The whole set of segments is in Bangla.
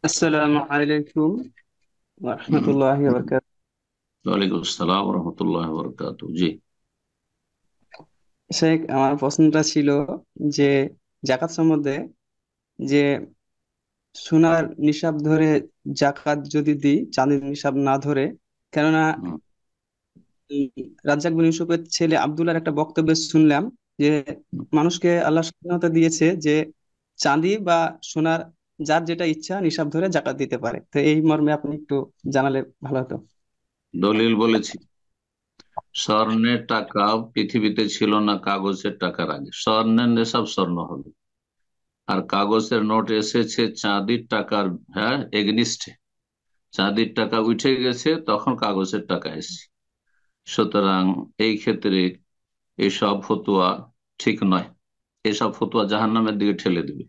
আসসালামু আলাইকুম ওয়া হুম, রাহমাতুল্লাহি ওয়া বারাকাতুহু। ওয়ালাইকুম আসসালাম রহমতুল্লাহ বরকাত। জি। শেখ, আমার প্রশ্নটা ছিল যে জাকাত সম্বন্ধে, যে সোনার নিসাব ধরে জাকাত যদি দিই, চাঁদির নিসাব না ধরে। কেননা হুম, উম, রাজ্জাক বিন ইউসুফের ছেলে আব্দুল্লাহর একটা বক্তব্য শুনলাম যে হুম। মানুষকে আল্লাহ স্বাধীনতা দিয়েছে যে চাঁদি বা সোনার যার যেটা ইচ্ছা নিসাব ধরে জাকাত দিতে পারে। তো এই মর্মে আপনি একটু জানালে ভালো হতো। দলিল বলেছি। স্বর্ণের টাকা পৃথিবীতে ছিল না কাগজের টাকার আগে। স্বর্ণের নেশাব স্বর্ণ হবে, আর কাগজের নোট এসেছে চাঁদির টাকার, হ্যাঁ, এগনিস্টে। চাঁদির টাকা উঠে গেছে, তখন কাগজের টাকা এসেছে। সুতরাং এই ক্ষেত্রে এসব ফতুয়া ঠিক নয়। এসব ফতুয়া জাহান্নামের দিকে ঠেলে দিবে।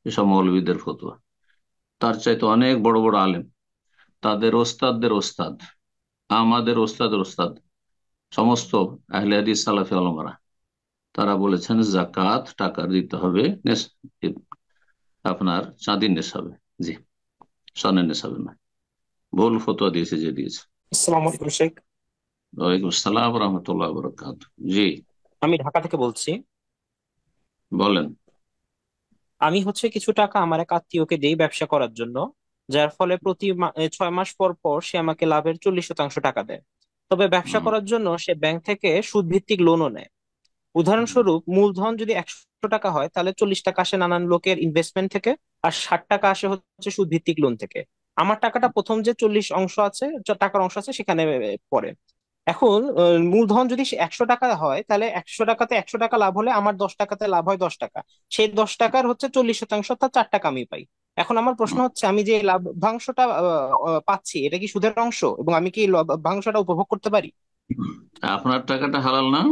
এসব মৌলবীদের ফতুয়া। তার চাইতে অনেক বড় বড় আলেম, তাদের ওস্তাদদের ওস্তাদ, আমাদের ওস্তাদের ওস্তাদ, সমস্ত আহলে হাদিস সালাফি আলমারা, তারা বলেছেন জাকাত টাকা দিতে হবে আপনার চাঁদির নেশাবে। জি, স্বর্ণের নেশাবে না। ভুল ফতোয়া দিয়েছে যে দিয়েছে। আসসালামু আলাইকুম শেখ। ওয়ালাইকুম আসসালাম রহমতুল্লাহ বরকাত। জি, আমি ঢাকা থেকে বলছি। বলেন। আমি কিছু টাকা আমার এক আত্মীয়কে দেই ব্যবসা করার জন্য, যার ফলে প্রতি 6 মাস পর পর সে আমাকে লাভের 40% টাকা দেয়। তবে ব্যবসা হুম, করার জন্য সে ব্যাংক থেকে সুদ ভিত্তিক লোনও নেয়। উদাহরণস্বরূপ, মূলধন যদি 100 টাকা হয়, তাহলে 40 টাকা আসে নানান লোকের ইনভেস্টমেন্ট থেকে, আর 60 টাকা আসে সুদ ভিত্তিক লোন থেকে। আমার টাকাটা প্রথম যে 40 টাকার অংশ আছে সেখানে পড়ে। এখন মূলধন যদি 100 টাকা হয়, তাহলে 100 টাকাতে 100 টাকা লাভ হলে আমার 10 টাকাতে লাভ হয় 10 টাকা। সেই 10 টাকার 40% অর্থাৎ 4 টাকা আমি পাই। এখন আমার প্রশ্ন হুম। আমি যে লাভ্যাংশটা পাচ্ছি, এটা কি সুদের অংশ, এবং আমি কি লাভ্যাংশটা উপভোগ করতে পারি? আপনার টাকাটা হালাল না?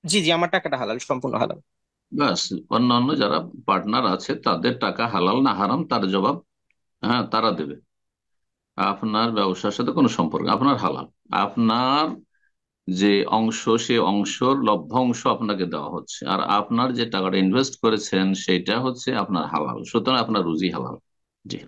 জি জি, আমার টাকাটা হালাল, সম্পূর্ণ হালাল। ব্যাস। অন্যান্য যারা পার্টনার আছে তাদের টাকা হালাল না হারাম তার জবাব, হ্যাঁ, তারা দেবে। আপনার ব্যবসার সাথে কোনো সম্পর্ক, আপনার হালাল। আপনার যে অংশ, সে অংশর লভ্যাংশ আপনাকে দেওয়া হচ্ছে, আর আপনার যে টাকাটা ইনভেস্ট করেছেন সেটা হচ্ছে আপনার হালাল, সুতরাং আপনার রুজি হালাল। জি।